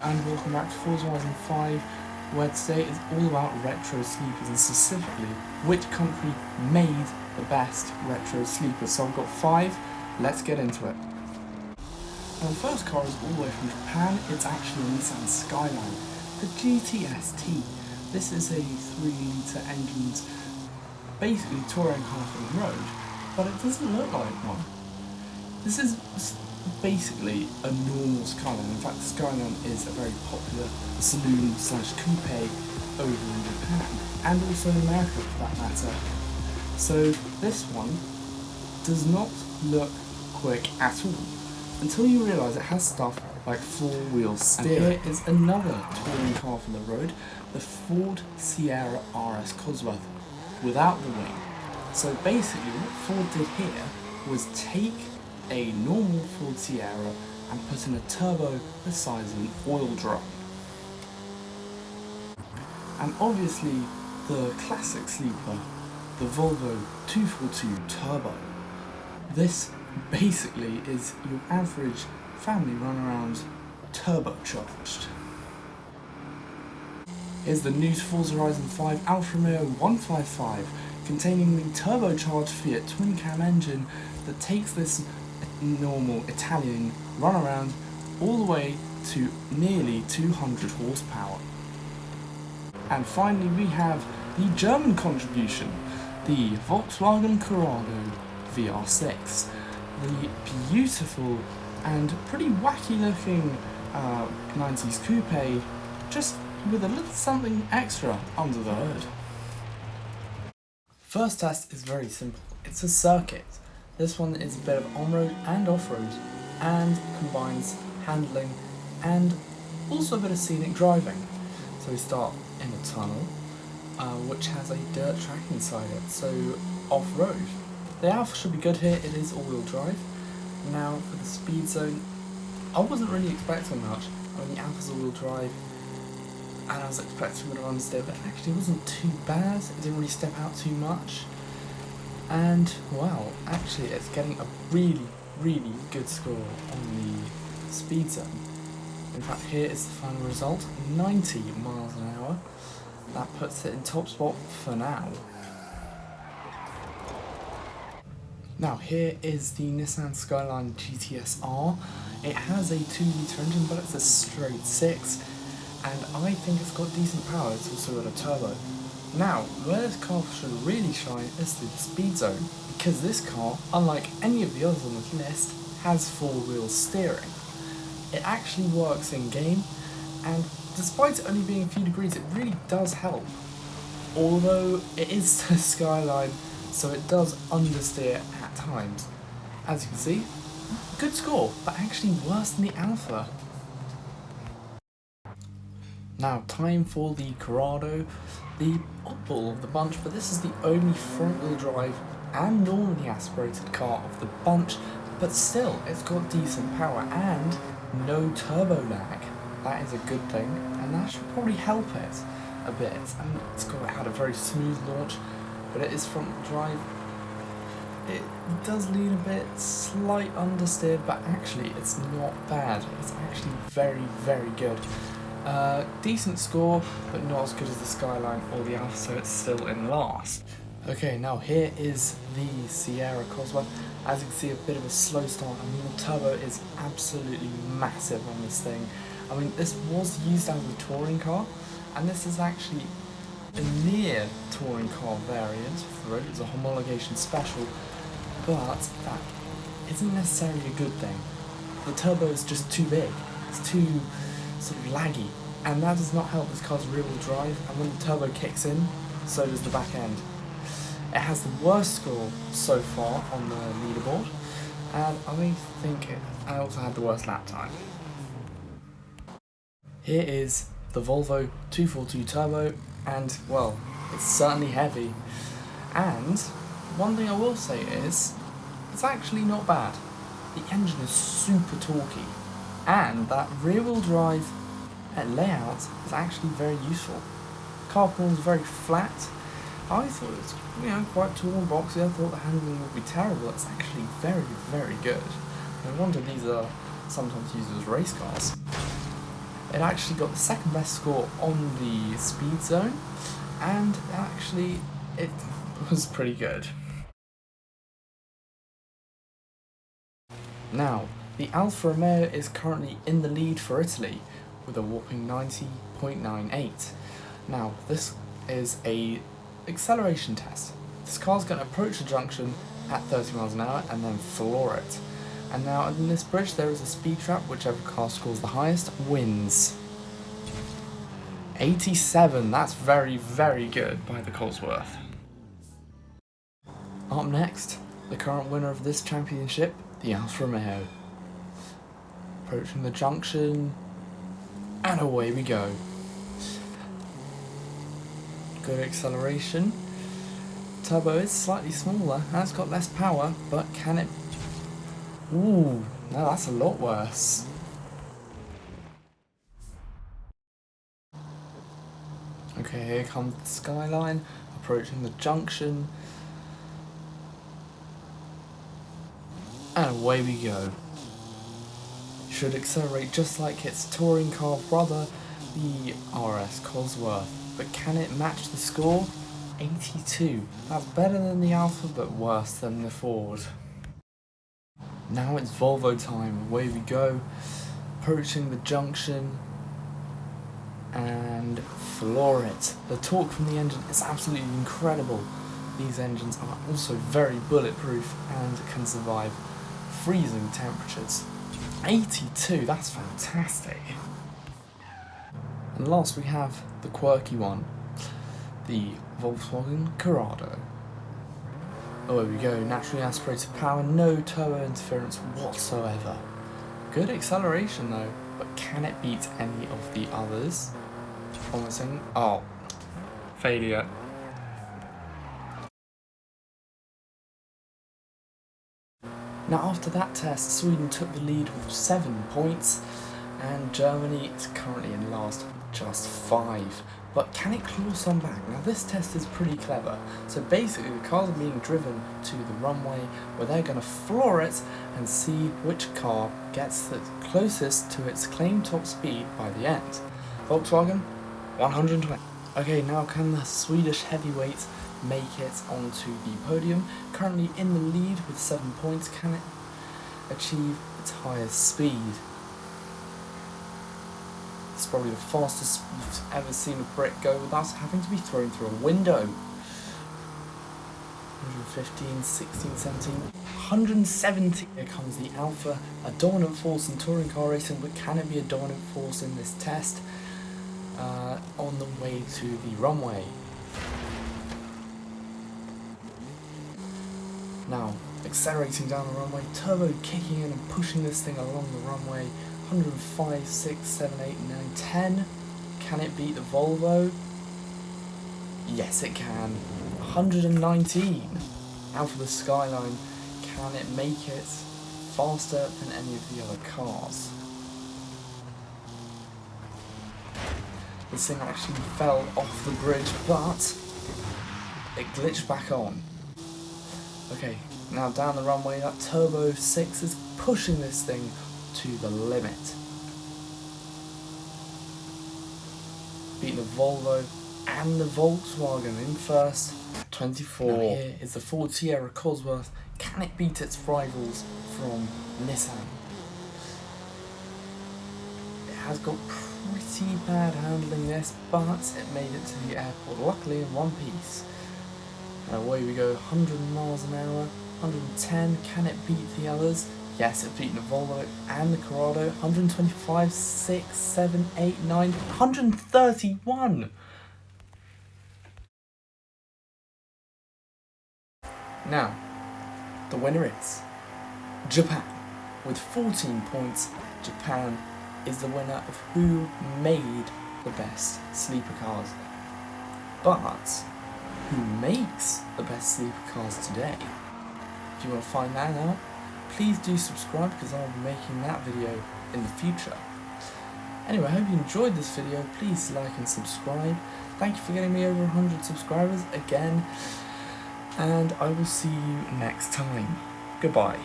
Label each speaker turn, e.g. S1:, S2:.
S1: And welcome back to Forza Horizon 5, where today is all about retro sleepers and specifically which country made the best retro sleepers. So I've got 5, let's get into it. Now the first car is all the way from Japan. It's actually a Nissan Skyline, the GTS-T. This is a 3-litre engine, basically touring half of the road, but it doesn't look like one. This is basically a normal Skyline. In fact, the Skyline is a very popular saloon slash coupe over in Japan, and also in America for that matter. So this one does not look quick at all, until you realise it has stuff like 4-wheel steering. And here is another touring car for the road, the Ford Sierra RS Cosworth, without the wing. So basically what Ford did here was take a normal Ford Sierra and put in a turbo the size of an oil drum. And obviously the classic sleeper, the Volvo 242 Turbo. This basically is your average family runaround turbocharged. Here's the new Forza Horizon 5 Alfa Romeo 155, containing the turbocharged Fiat twin-cam engine that takes this normal Italian runaround all the way to nearly 200 horsepower. And finally we have the German contribution, the Volkswagen Corrado VR6, the beautiful and pretty wacky looking 90s coupe, just with a little something extra under the hood. First test is very simple. It's a circuit. This one is a bit of on-road and off-road, and combines handling and also a bit of scenic driving. So we start in a tunnel, which has a dirt track inside it, so off-road. The Alfa should be good here, it is all-wheel drive. Now for the speed zone, I wasn't really expecting much. I mean, the Alfa's all-wheel drive, and I was expecting a bit of understeer, but actually it wasn't too bad. It didn't really step out too much. And, well, actually it's getting a really, really good score on the speed zone. In fact, here is the final result, 90 miles an hour. That puts it in top spot for now. Now, here is the Nissan Skyline GTS-R. It has a 2-litre engine, but it's a straight 6. And I think it's got decent power. It's also got a turbo. Now, where this car should really shine is through the speed zone, because this car, unlike any of the others on this list, has 4-wheel steering. It actually works in game, and despite it only being a few degrees, it really does help. Although it is the Skyline, so it does understeer at times. As you can see, good score, but actually worse than the Alfa. Now, time for the Corrado, the oddball of the bunch, but this is the only front-wheel drive and normally aspirated car of the bunch, but still, it's got decent power and no turbo lag. That is a good thing, and that should probably help it a bit. And it's had a very smooth launch, but it is front-wheel drive. It does lean a bit, slight understeer, but actually it's not bad. It's actually very, very good. Decent score, but not as good as the Skyline or the Alfa, so it's still in last. Okay, now here is the Sierra Cosworth. As you can see, a bit of a slow start. I mean, the turbo is absolutely massive on this thing. I mean, this was used as a touring car, and this is actually a near touring car variant for it. It's a homologation special, but that isn't necessarily a good thing. The turbo is just too big. It's too sort of laggy, and that does not help this car's rear-wheel drive, and when the turbo kicks in, so does the back end. It has the worst score so far on the leaderboard, and I think I also had the worst lap time. Here is the Volvo 242 Turbo, and well, it's certainly heavy. And one thing I will say is, it's actually not bad. The engine is super torquey, and that rear-wheel drive layout is actually very useful. Car is very flat. I thought it was, quite tall and boxy. I thought the handling would be terrible. It's actually very, very good. No wonder these are sometimes used as race cars. It actually got the second best score on the speed zone, and actually it was pretty good. Now, the Alfa Romeo is currently in the lead for Italy with a whopping 90.98. Now, this is a acceleration test. This car's going to approach the junction at 30 miles an hour and then floor it. And now in this bridge there is a speed trap, whichever car scores the highest wins. 87, that's very, very good by the Cosworth. Up next, the current winner of this championship, the Alfa Romeo. Approaching the junction, and away we go. Good acceleration. Turbo is slightly smaller, and it's got less power, but can it... Ooh, no, that's a lot worse. Okay, here comes the skyline, approaching the junction. And away we go. Should accelerate just like its touring car brother, the RS Cosworth. But can it match the score? 82. That's better than the Alfa, but worse than the Ford. Now it's Volvo time. Away we go. Approaching the junction. And floor it. The torque from the engine is absolutely incredible. These engines are also very bulletproof and can survive freezing temperatures. 82, that's fantastic. And last we have the quirky one, the Volkswagen Corrado. Away we go, naturally aspirated power, no turbo interference whatsoever. Good acceleration though, but can it beat any of the others? Promising. Oh, failure. Now after that test, Sweden took the lead with 7 points, and Germany is currently in last with just 5. But can it claw some back? Now this test is pretty clever. So basically the cars are being driven to the runway where they're going to floor it and see which car gets the closest to its claimed top speed by the end. Volkswagen, 120. Okay, now can the Swedish heavyweight make it onto the podium? Currently in the lead with 7 points, can it achieve its highest speed? It's probably the fastest we've ever seen a Brit go without having to be thrown through a window. 115, 16, 17, 170. Here comes the Alfa, a dominant force in touring car racing, but can it be a dominant force in this test? On the way to the runway. Now, accelerating down the runway, turbo kicking in and pushing this thing along the runway. 105, 6, 7, 8, 9, 10. Can it beat the Volvo? Yes, it can. 119. Out for the skyline. Can it make it faster than any of the other cars? This thing actually fell off the bridge, but it glitched back on. Okay, now down the runway, that Turbo 6 is pushing this thing to the limit. Beating the Volvo and the Volkswagen in first. 24. Now here is the Ford Sierra Cosworth. Can it beat its rivals from Nissan? It has got pretty bad handling this, but it made it to the airport, luckily in one piece. And away we go, 100 miles an hour, 110, can it beat the others? Yes, it beat the Volvo and the Corrado. 125, 6, 7, 8, 9, 131! Now, the winner is Japan. With 14 points, Japan is the winner of who made the best sleeper cars. But who makes the best sleeper cars today? If you want to find that out, please do subscribe because I'll be making that video in the future. Anyway, I hope you enjoyed this video. Please like and subscribe. Thank you for getting me over 100 subscribers again. And I will see you next time. Goodbye.